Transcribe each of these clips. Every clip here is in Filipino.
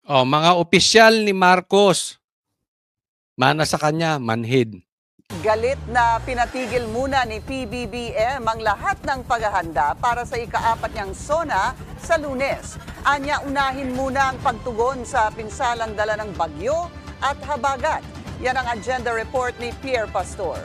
Oh, mga opisyal ni Marcos, mana sa kanya, manhid. Galit na pinatigil muna ni PBBM ang lahat ng paghahanda para sa ika-4 niyang SONA sa Lunes. Anya unahin muna ang pagtugon sa pinsalang dala ng bagyo at habagat. Yan ang agenda report ni Pierre Pastor.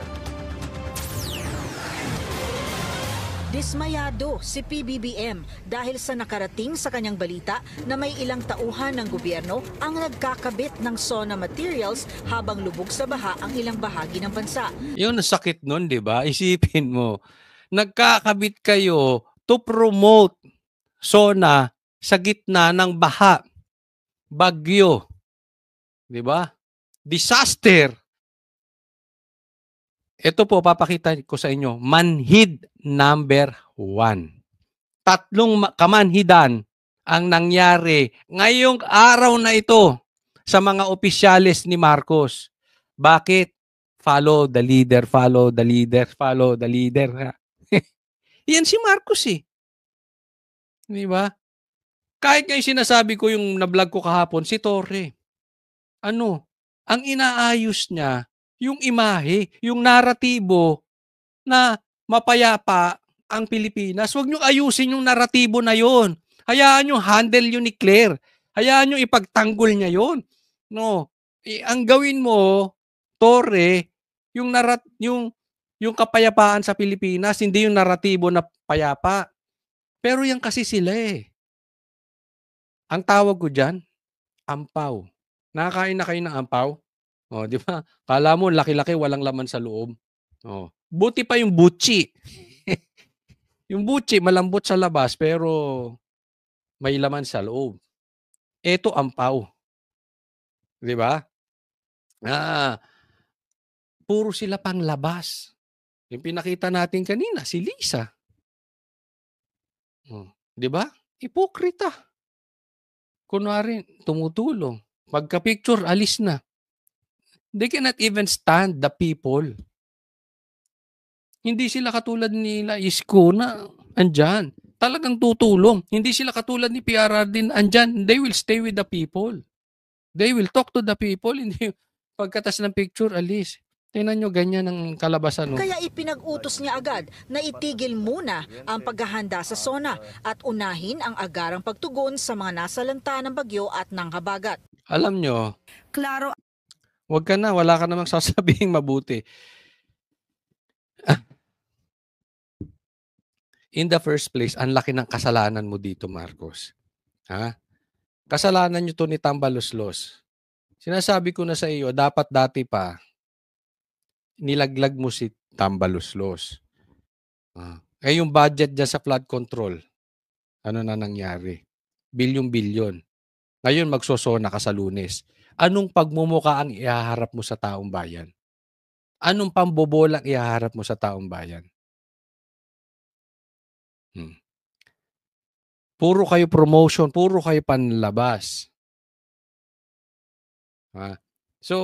Dismayado si PBBM dahil sa nakarating sa kanyang balita na may ilang tauhan ng gobyerno ang nagkakabit ng SONA materials habang lubog sa baha ang ilang bahagi ng bansa. Yun ang sakit nun, di ba? Isipin mo, nagkakabit kayo to promote SONA sa gitna ng baha, bagyo, di ba? Disaster. Ito po, papakita ko sa inyo, manhid number 1. Tatlong kamanhidan ang nangyari ngayong araw na ito sa mga opisyales ni Marcos. Bakit? Follow the leader, follow the leader, follow the leader. Yan si Marcos eh. Di ba? Kahit nga yung sinasabi ko yung na-vlog ko kahapon, si Torre. Ano? Ang inaayos niya, yung imahe, yung naratibo na mapayapa ang Pilipinas. Huwag nyo ayusin yung naratibo na yon. Hayaan nyo handle yun ni Claire. Hayaan nyo ipagtanggol niya yon. No. Ang gawin mo, Torre, yung kapayapaan sa Pilipinas, hindi yung naratibo na payapa. Pero yan kasi sila eh. Ang tawag ko dyan, ampaw. Nakakain na kayo ng ampaw? O, di ba? Kala mo, laki-laki, walang laman sa loob. O. Buti pa yung butchi. Yung butchi, malambot sa labas, pero may laman sa loob. Ito, ampaw. Di ba? Puro sila pang labas. Yung pinakita natin kanina, si Lisa. Di ba? Hipokrita. Kunwari, tumutulong. Pagka-picture, alis na. They cannot even stand the people. Hindi sila katulad nila Isko na andyan. Talagang tutulong. Hindi sila katulad ni PRRD na andyan. They will stay with the people. They will talk to the people. Hindi pagkatas ng picture, alis. Tingnan nyo, ganyan ang kalabasan. No? Kaya ipinag-utos niya agad na itigil muna ang paghahanda sa SONA at unahin ang agarang pagtugon sa mga nasalanta ng bagyo at ng habagat. Alam nyo, klaro, wag ka na, wala ka namang sasabihing mabuti. In the first place, ang laki ng kasalanan mo dito, Marcos. Ha? Kasalanan nyo to ni Tambaloslos. Sinasabi ko na sa iyo, dapat dati pa, nilaglag mo si Tambaloslos. Yung budget dyan sa flood control, ano na nangyari? Bilyon-bilyon. Ngayon, magsosona ka sa Lunes. Anong pagmumuka ang ihaharap mo sa taong bayan? Anong pambobolang ihaharap mo sa taong bayan? Puro kayo promotion, puro kayo panlabas. So,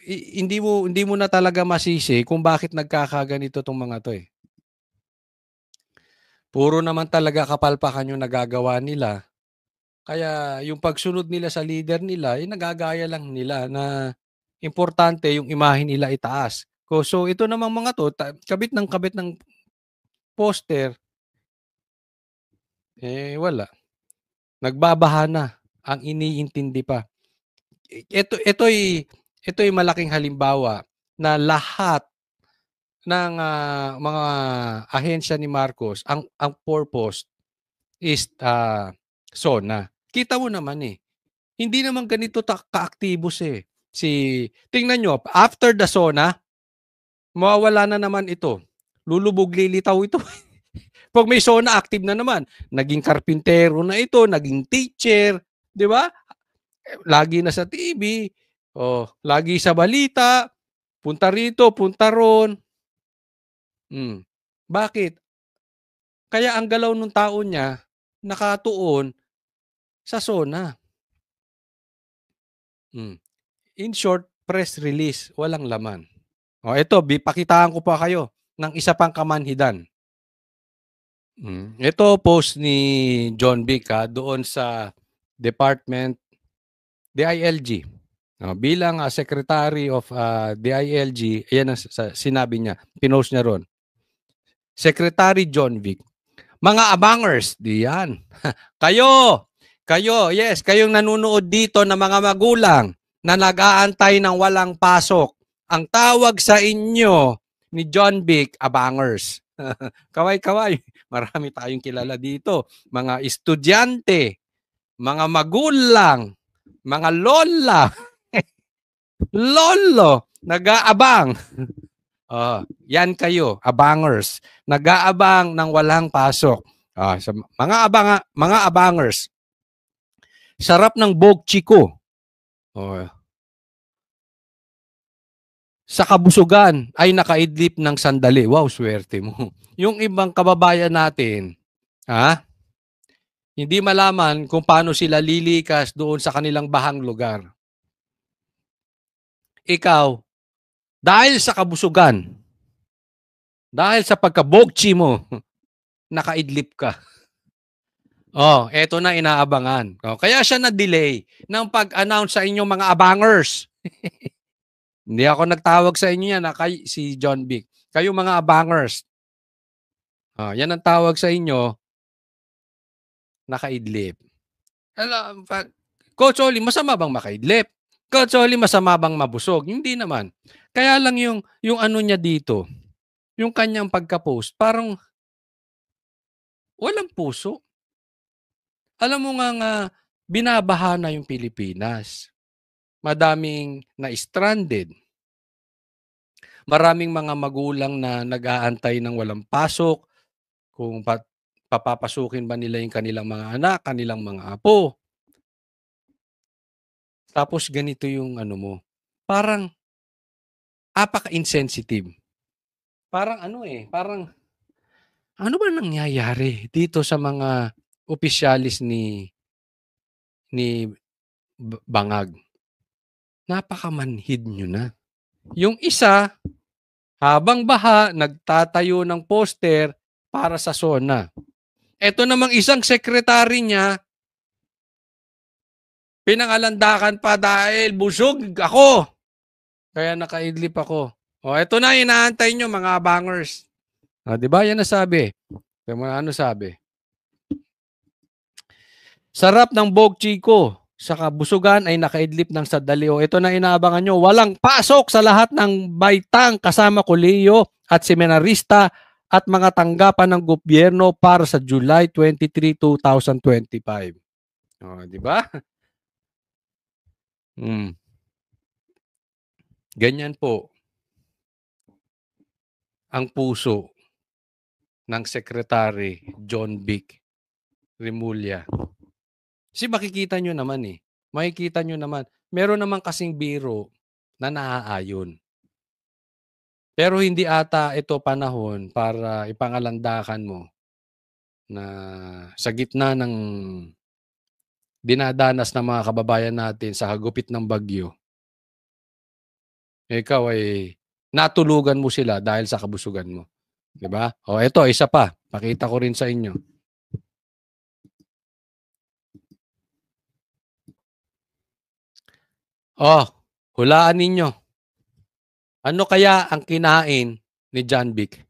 hindi mo na talaga masisi kung bakit nagkakaganito tong mga to eh. Puro naman talaga kapalpakan yung nagagawa nila. Kaya yung pagsunod nila sa leader nila, nagagaya lang nila na importante yung imahe nila itaas. So ito namang mga to, kabit ng poster, wala. Nagbabaha na, ang iniintindi pa. Ito'y malaking halimbawa na lahat ng mga ahensya ni Marcos, ang purpose is SONA. Kita mo naman eh. Hindi naman ganito ka-activos eh. Tingnan nyo, after the SONA, mawawala na naman ito. Lulubog lilitaw ito. Pag may SONA, active na naman. Naging karpintero na ito, naging teacher, di ba? Lagi na sa TV, lagi sa balita, punta rito, punta ron. Bakit? Kaya ang galaw ng tao niya, nakatuon sa SONA. In short, press release, walang laman. Ito, pakitaan ko pa kayo ng isa pang kamanhidan. Ito post ni John Vic doon sa Department DILG. Bilang Secretary of DILG, ayan ang sinabi niya, pinost niya ron. Secretary John Vic, mga abangers, diyan. Kayo, yes, kayong nanonood dito na mga magulang na nag-aantay ng walang pasok. Ang tawag sa inyo ni John Vic, abangers. Kaway-kaway, marami tayong kilala dito. Mga estudyante, mga magulang, mga lola, lolo, nag-aabang. Yan kayo, abangers. Nag-aabang ng walang pasok. Sa mga abangers. Sarap ng bokchi ko. Sa kabusugan ay nakaidlip ng sandali. Wow, swerte mo. Yung ibang kababayan natin, hindi malaman kung paano sila lilikas doon sa kanilang bahang lugar. Ikaw, dahil sa kabusugan, dahil sa pagkabokchi mo, nakaidlip ka. Eto na inaabangan. Kaya siya na-delay ng pag-announce sa inyong mga abangers. Hindi ako nagtawag sa inyo yan, si John Vic. Kayo mga abangers. Yan ang tawag sa inyo, nakaidlip. Coach Oli, masama bang makaidlip? Coach Oli, masama bang mabusog? Hindi naman. Kaya lang yung ano niya dito, yung kanyang pagka-post, parang walang puso. Alam mo nga binabaha na yung Pilipinas. Madaming na-stranded. Maraming mga magulang na nag-aantay ng walang pasok, kung papapasukin ba nila yung kanilang mga anak, kanilang mga apo. Tapos ganito yung ano mo. Parang apaka-insensitive. Parang parang ano ba nangyayari dito sa mga opisyalis ni Bangag? Napakamanhid nyo na. Yung isa, habang baha, nagtatayo ng poster para sa SONA. Ito namang isang sekretary niya, pinangalandakan pa dahil busog ako. Kaya nakaidlip ako. Ito na, inaantay nyo mga bangers. Diba? Yan nasabi. Ano sabi? Sarap ng bokchi ko. Sa kabusugan ay nakaidlip ng sandali. Ito na inaabangan nyo. Walang pasok sa lahat ng baitang kasama kolehiyo at seminarista at mga tanggapan ng gobyerno para sa July 23, 2025. Di ba? Ganyan po ang puso ng Secretary John Vic Remulla. Kasi makikita nyo naman Makikita nyo naman. Meron naman kasing biro na naaayon. Pero hindi ata ito panahon para ipangalandakan mo na sa gitna ng dinadanas ng mga kababayan natin sa hagupit ng bagyo. Ikaw ay natulugan mo sila dahil sa kabusugan mo. Diba? Ito, isa pa. Pakita ko rin sa inyo. Hulaan ninyo. Ano kaya ang kinain ni John Vic?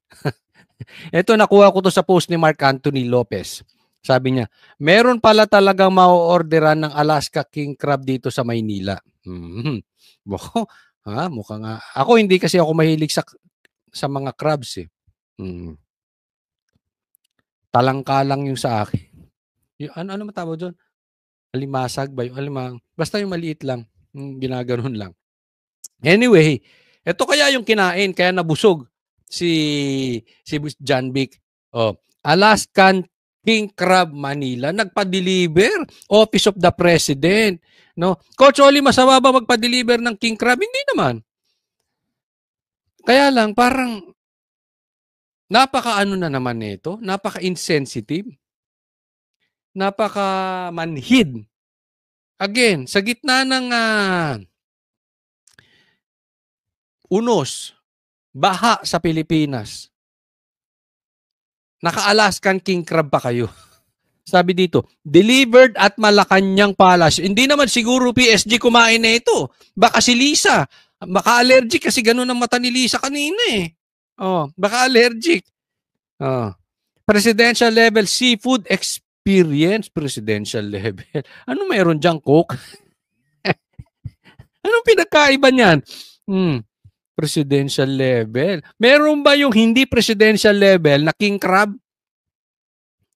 Ito, nakuha ko to sa post ni Mark Anthony Lopez. Sabi niya, meron pala talagang ma-orderan ng Alaska King Crab dito sa Maynila. Mukhang ako hindi kasi ako mahilig sa mga crabs . Talangkalang yung sa akin. Ano matawag doon? Alimasag ba yung basta yung maliit lang. Ginaganon lang. Anyway, ito kaya yung kinain, kaya nabusog si John Vic. Alaskan King Crab Manila, nagpa-deliver, Office of the President. No? Coach Oli, masama ba magpa-deliver ng King Crab? Hindi naman. Kaya lang, parang napaka-ano na naman nito, napaka-insensitive, napaka-manhid. Again, sa gitna ng unos, baha sa Pilipinas, naka-Alaskan King Crab pa kayo. Sabi dito, delivered at Malacanang Palace. Hindi naman siguro PSG kumain na ito. Baka si Lisa. Baka allergic kasi ganun ang mata ni Lisa kanina eh. Oh, baka allergic. Oh. Presidential level seafood experience. Presidential level. Ano meron diyang Coke? Anong pinagkaiba niyan? Presidential level. Meron ba yung hindi presidential level na king crab?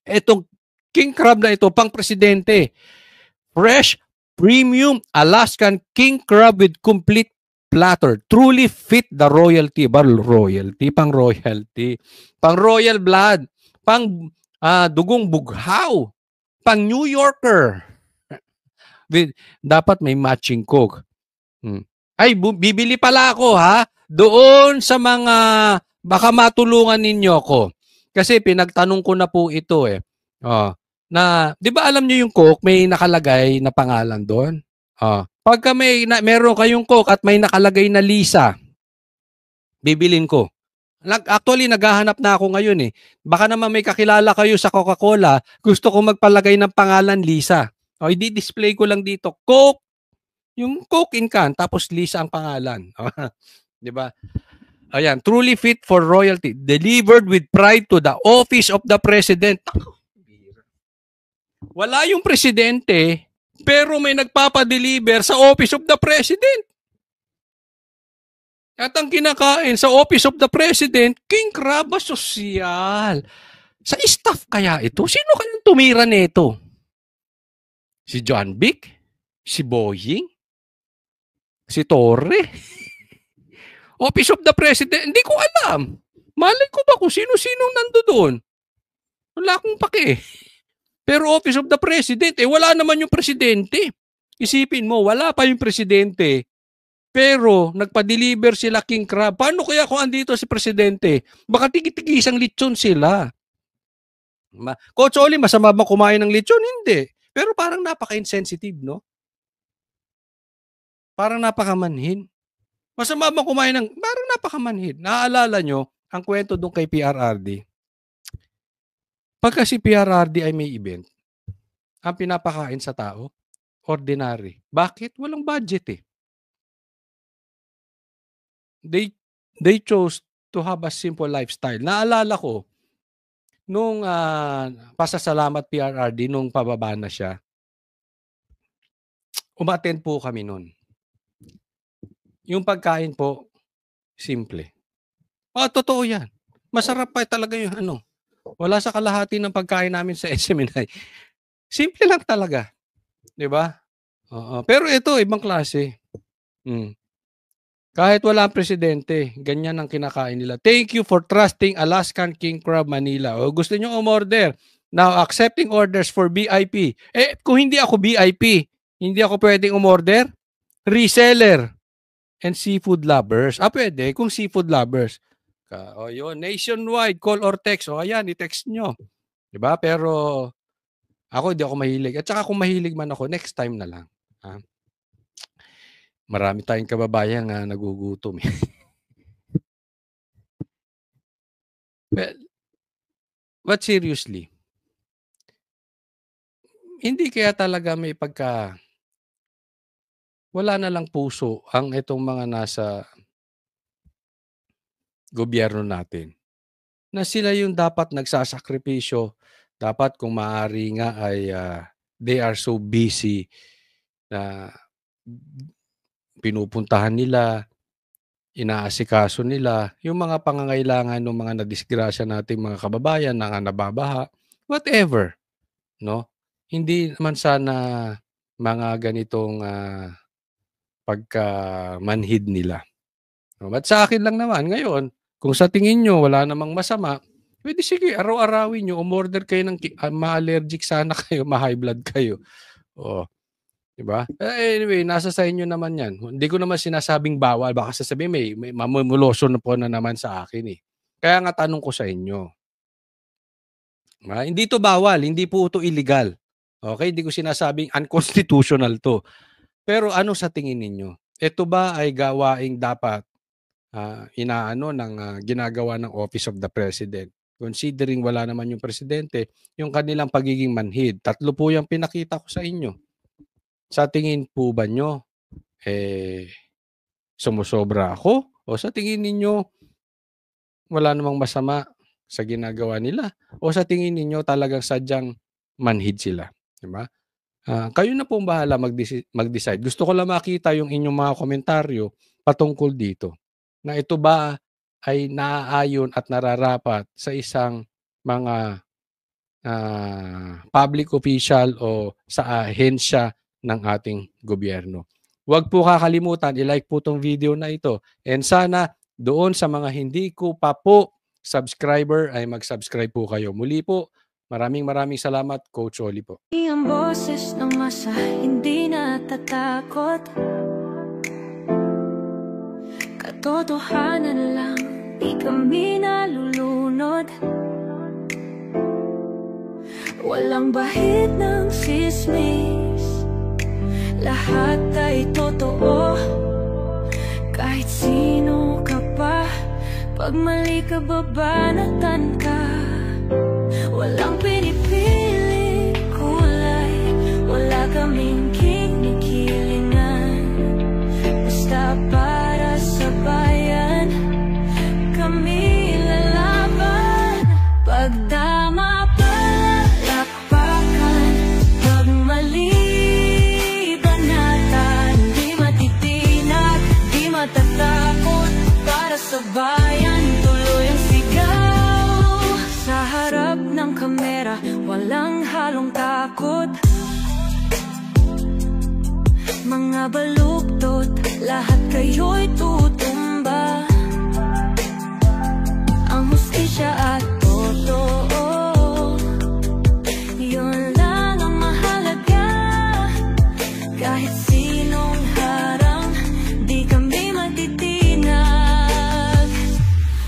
Etong king crab na ito, pang presidente. Fresh, premium, Alaskan king crab with complete platter. Truly fit the royalty. Royalty, pang royalty. Pang royal blood. Pang dugong bughaw. Pang New Yorker. Dapat may matching Coke. Ay, bibili pala ako ha. Doon sa mga, baka matulungan ninyo ako. Kasi pinagtanong ko na po ito eh. Na, di ba alam niyo yung Coke, may nakalagay na pangalan doon? Pagka meron kayong Coke at may nakalagay na Lisa, bibilin ko. Actually, naghahanap na ako ngayon eh. Baka naman may kakilala kayo sa Coca-Cola, gusto ko magpalagay ng pangalan Lisa. I-display ko lang dito, Coke, yung Coke in can, tapos Lisa ang pangalan. Di ba? Ayan, truly fit for royalty. Delivered with pride to the office of the president. Wala yung presidente, pero may nagpapadeliver sa office of the president. At ang kinakain sa office of the president, king crab sosyal. Sa staff kaya ito? Sino kayang tumira nito? Si John Vic? Si Boying? Si Torre? Office of the President? Hindi ko alam. Malay ko ba kung sino-sino nando doon? Wala akong pake. Pero Office of the President, wala naman yung presidente. Isipin mo, wala pa yung presidente. Pero nagpa-deliver sila king crab. Paano kaya kung andito si presidente? Baka tigi-tigisang lechon sila. Coach Oli, masama ba kumain ng lechon? Hindi. Pero parang napaka-insensitive, no? Parang napakamanhin. Masama ba kumain ng, parang napakamanhin. Naaalala nyo, ang kwento doon kay PRRD. Pagka si PRRD ay may event, ang pinapakain sa tao, ordinary. Bakit? Walang budget eh. They chose to have a simple lifestyle. Naalala ko, nung pasasalamat PRRD, nung pababa na siya, umattend po kami nun. Yung pagkain po, simple. Totoo yan. Masarap pa talaga yung ano. Wala sa kalahati ng pagkain namin sa SMNI. Simple lang talaga. Di ba? Pero ito, ibang klase. Kahit wala ang presidente, ganyan ang kinakain nila. Thank you for trusting Alaskan King Crab Manila. Gusto nyo umorder. Now, accepting orders for VIP. Kung hindi ako VIP, hindi ako pwedeng umorder? Reseller and seafood lovers. Pwede kung seafood lovers. Yun, nationwide, call or text. Ayan, i-text nyo. Diba? Pero ako, hindi ako mahilig. At saka kung mahilig man ako, next time na lang. Marami tayong kababayan na nagugutom. But seriously, hindi kaya talaga may wala na lang puso ang itong mga nasa gobyerno natin. Na sila yung dapat nagsasakripisyo. Dapat kung maaari nga ay they are so busy na pinupuntahan nila, inaasikaso nila, yung mga pangangailangan ng mga nadisgrasya nating mga kababayan na nababaha, whatever. No? Hindi naman sana mga ganitong pagka-manhid nila. At sa akin lang naman, ngayon, kung sa tingin nyo wala namang masama, pwede sige, araw-arawin nyo, umorder kayo ng ma-allergic sana kayo, ma-high blood kayo. Diba? Anyway, nasa sa inyo naman yan. Hindi ko naman sinasabing bawal, baka sasabihin may mamumuloso na po na naman sa akin eh. Kaya nga tanong ko sa inyo. Hindi to bawal, hindi po ito illegal. Okay, hindi ko sinasabing unconstitutional to. Pero ano sa tingin ninyo? Ito ba ay gawaing dapat inaano ng ginagawa ng Office of the President? considering wala naman yung presidente, yung kanilang pagiging manhid. 3 po yung pinakita ko sa inyo. Sa tingin po ba nyo, sumusobra ako? O sa tingin ninyo, wala namang masama sa ginagawa nila? O sa tingin ninyo talagang sadyang manhid sila? Diba? Kayo na pong bahala mag-decide. Gusto ko lang makita yung inyong mga komentaryo patungkol dito. Na ito ba ay naaayon at nararapat sa isang mga public official o sa ahensya ng ating gobyerno. Huwag po kakalimutan, i-like po tong video na ito. And sana doon sa mga hindi ko pa po subscriber ay mag-subscribe po kayo. Muli po, maraming salamat, Coach Oli po. Ang boses ng masa hindi natatakot, katotohanan lang, di kami nalulunod. Walang bahid ng sismis, lahat ay totoo. Kahit sino ka pa, pag mali ka babanatan ka. Walang pinipili kulay, wala kaming kinikilingan. Basta para sa bayan, kami lalaban. Pag tama palakpakan, pag mali banatan. Di matitinag, di matatakot, para sa bayan tuloy ang sigaw. Sa harap ng kamera, walang halong takot. Mga baluktot, lahat kayo'y tutumba. Ang hustisya at totoo, yun lang ang mahalaga. Kahit sinong harang, di kami matitinag.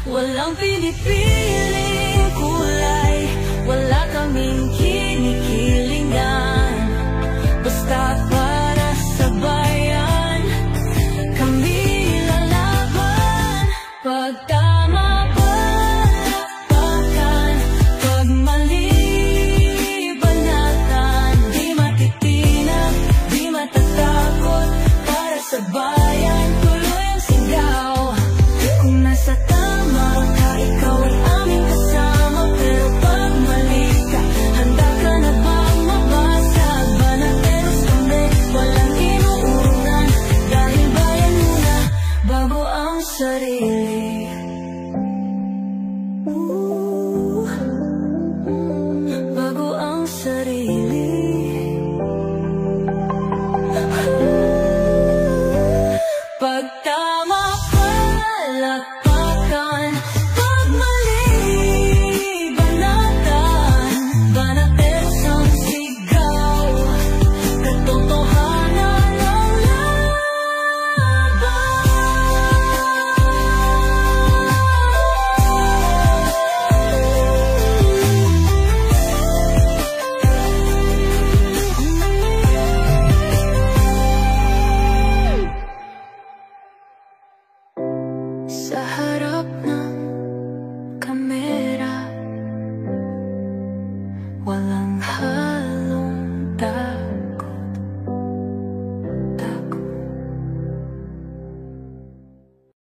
Walang pinipiling kulay, wala kaming kinikilingan. Basta para sa bayan, kami lalaban. Pag tama palakpakan, pag mali banatan. Di matitinag, di matatakot, para sa bayan.